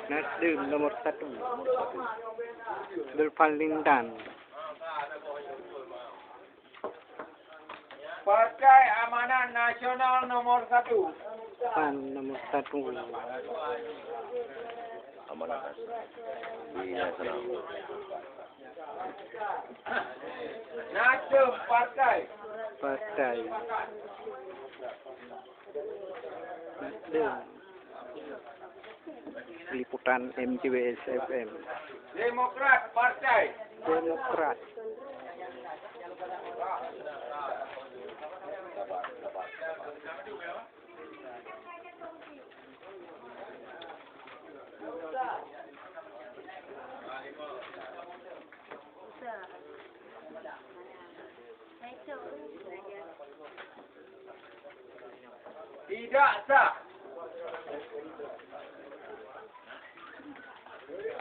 Nasdem nomor 1 Berpalindan. Partai Amanat Nasional nomor 1. PAN nomor 1. Amanat di nasional. Nasdem Partai. Partai Nasdem. Liputan MJWS FM. Demokrat Partai. Demokrat. Tidak sah.